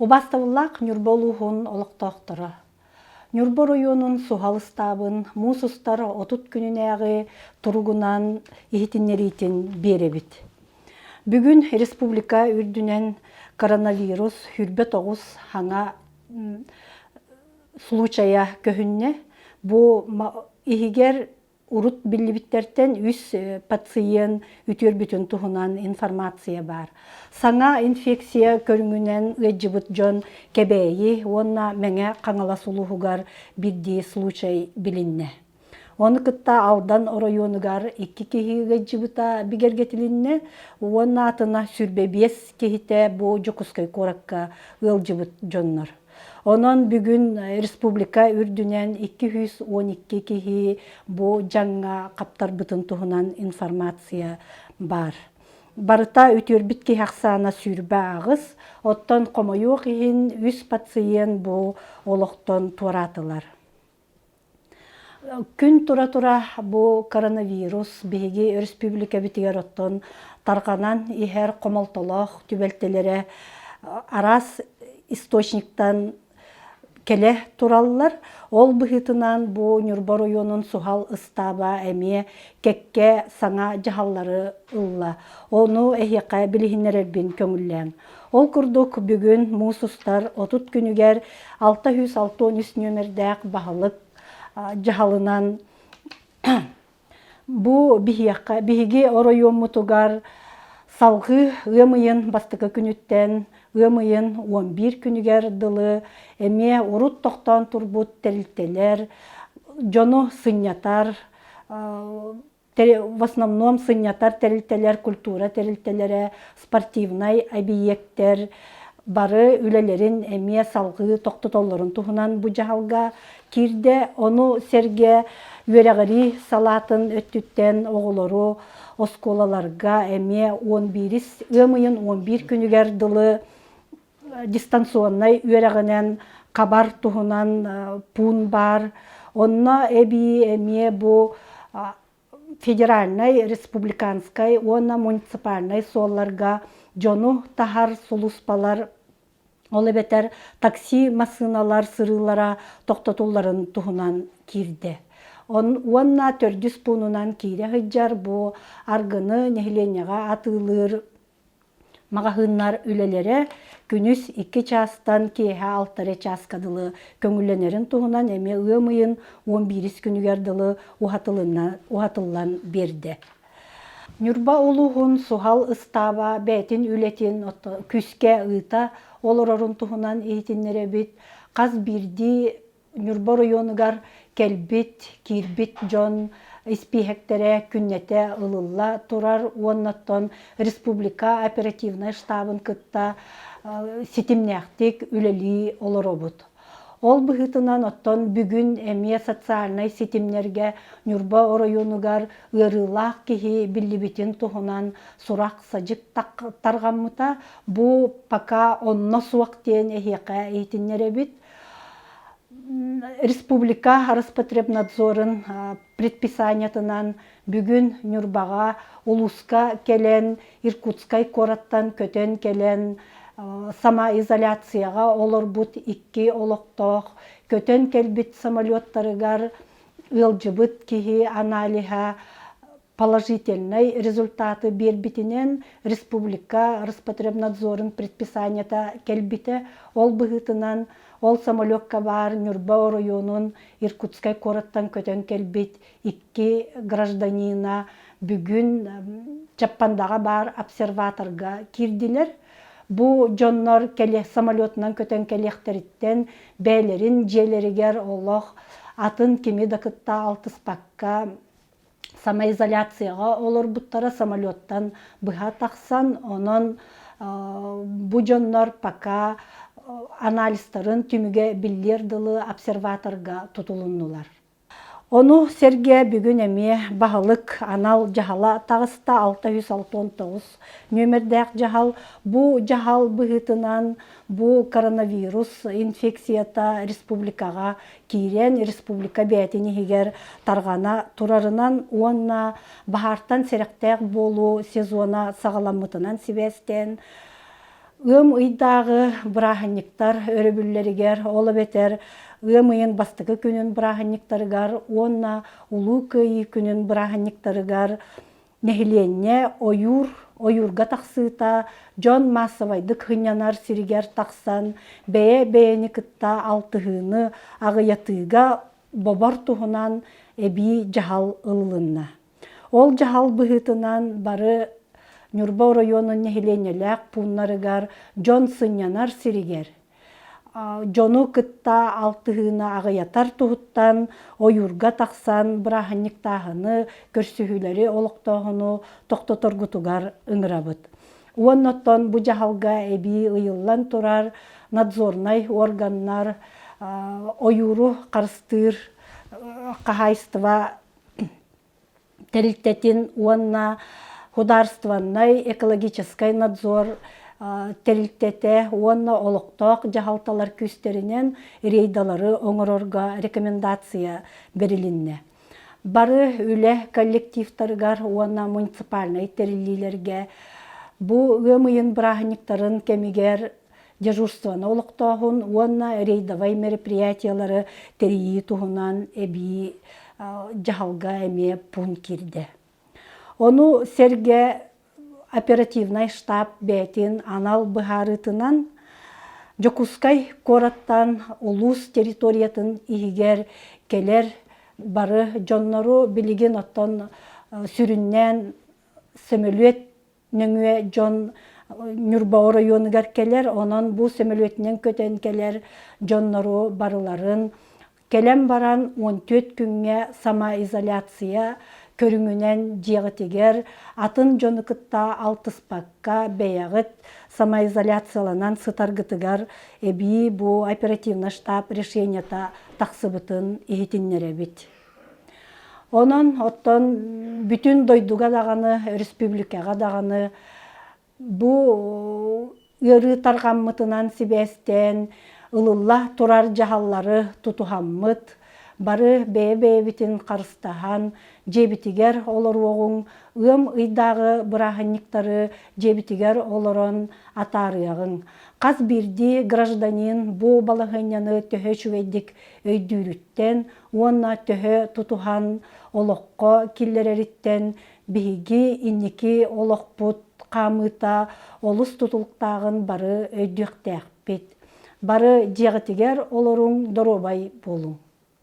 Убаставыллақ Нюрболуғын олықтақтыры. Нюрбо районун сухалыстабын мусустар отут күнүнәгы туругунан ихитиннеритин беребит. Бүгүн республика үрдүнен коронавирус хүрбе 9 хана случая көһүнне бу ихигер урут биллибиттерден 3 пациент үтүрбүтүн туһунан информация бар. Саңа инфекция көрүңүнен ыжыбыт жон кебейи, онна меңе каңаласулугар бирди случай билинне. Оны кытта алдан районугар 2 кихи ыжыбыта бигергетилинне, онна атына сүрбе 5 кихите бу жокускай коракка ылжыбыт жоннор. Онон бүгүн республика үрдүнен 212 кихи бу жаңа каптарбытын туһунан информация бар. Барыта үтүрбит кихаксана сүрбе агыс, оттон комою кихин 3 пациент бу олоқтон туратылар. Күн тура-тура бу коронавирус биги республика битигер оттон тарганан ихер комолтолох түбелтелере арас источниктан келе тураллар. Ол быхытынан бу Нюрбо районун сухал ыстаба эме кекке саңа жахаллары ылла. Ону эхиқа билихиннерербин көңүллән. Ол курдук бүгүн мусустар отут күнүгер 663 нөмердәк баһалык жахалынан бу биһиги оройон мутугар салгы ымыйын бастыкы күнүттен ымыйын 11 күнүгер дылы эме урут токтон турбут терилтелер, жону сыннятар, в основном сыннятар терилтелер, культура терилтелери, спортивный объекттер бары үлелерин эме салгы токтотоллорун туһунан бу жахалга кирде. Ону серге үерегери салатын өттүттен оголору осколаларга эме 11 ымыйын 11 күнүгер дылы дистанционный үерегенен кабар туһунан пун бар. Онна эме бу федеральный, республиканской, онна муниципальный солларга жону тахар сулуспалар, олебетер такси машиналар сырылара токтотулларын туһунан кирде. Онна 400 пунунан кире хыджар бу аргыны нехиленяга атылыр магахыннар үлелере күнүс 2 частан кеhe 6 часкадылы көңүлленерин туһунан эме ымыйын 11 күнүгер дылы ухатыллан берди. Нюрба улуғын сухал ыстаба бәтин үлетин күске ыта олорорун туһунан эйтиннере бит каз бирди Нюрба районугар келбит кирбит жон испихектере күннете ылылла турар. Оннаттон республика оперативный штабын кытта ситимняхтик үлели олоробут. Ол быхытынан оттон бүгүн эме социальный ситимнерге Нюрба районугар ырылах кихи биллибитин туһунан сурак сажык таргаммыта. Бу пока онно суактен эхиқа эйтиннеребит. Республика Роспотребнадзорын предписаниятынан бүгүн Нюрбага улуска келен, Иркутскай кораттан көтен келен самоизоляцияга олорбут 2 олоктох, көтен келбит самолеттарыгар ылжыбыт кихи аналиха положительный результаты бербитинен Республика Роспотребнадзорын предписанията келбите. Ол быхытынан ол самолетка бар Нюрба районун Иркутскай кораттан көтен келбит 2 гражданина бүгүн Чаппандага бар обсерваторга кирдилер. Бу жоннор келе самолетынан көтен келехтериттен бәйлерин желеригер олох атын кими дакытта алтыспакка самоизоляцияга олор буттара самолеттан быха таксан. Онон бу жоннор пока анализтарын түмүге биллер дылы обсерваторга тутулуннулар. Ону серге бүгүн эме баһалык анал жахала тагыста 669 нөмердәк жахал. Бу жахал быһытынан бу коронавирус инфекцията республикага кирен, республика бәтини хигер таргана турарынан онна бахартан серектәк болу сезона сагаламытынан сибестен Ым ыйдагы браханниктар өрөбүллеригер, ола бетер ым ыйын бастыкы күнүн браханниктарыгар, онна улуу кыйы күнүн браханниктарыгар нехиленне ойурга тахсыта, жон массавайдык хынянар сиригер тахсан, бэйэни кытта алтыхыны агыятыга бобор туһунан эби жахал ылылынна. Ол жахал быһытынан бары Нюрба районун нехиленелек пуннарыгар жон сынянар сиригер. Жону кытта алтыхына агыятар туһуттан ойурга тахсан браханниктахыны көрсүһүлери олоктоохуну токтоторгутугар ыңырабыт. Уонноттон бу жахалга эби ыйыллан турар надзорнай органнар ойуру карыстыр кахайстыва терилтетин уонна Хударстваннай экологический надзор терилтете, уонна олоктоок жахалталар күстеринен рейдалары оңорорга рекомендация берилинне. Бары үле коллективтарыгар уонна муниципальный терилилерге бу ымыйын браханниктарын кемигер дежурстваны олоктоохун уонна рейдовай мероприятиялары терии туһунан эби жахалга эме пун кирде. Onu серге оперативный штаб бәтин анал быһарытынан Жокускай кораттан улус территориятын игер келер бары жоннору билигин оттон сүрүннен сөмөлөт нөңүе жон Нюрба районугар келер, онон бу сөмөлөтүнөн көтөн келер жоннору барыларын келем баран 14 күнгө самоизоляция көрүңүнен жиғытигер атын жонукытта алтыспакка бәягыт самоизоляцияланан сытаргытыгар эби бу оперативный штаб решенията тақсыбытын ихитиннеребит. Онон оттон бүтүн дойдуга даганы, республикага даганы бу ыры таргаммытынан сибестен ылылла турар жахаллары тутухаммыт, бары бәйбәйбитин қарыстахан, жебитигер олоруоғын, ыйдагы браханниктары жебитигер олорон атарыягын. Қаз бирди гражданин бу балахыняны төһө чүвейдик өйдүүрүттен, уонна төһө тутухан олоққа киллерериттен, биһиги инники олоқпут қамыта олус тутулуктагын бары өйдүктәкпит. Бары жиғытигер олорун доробай болуң.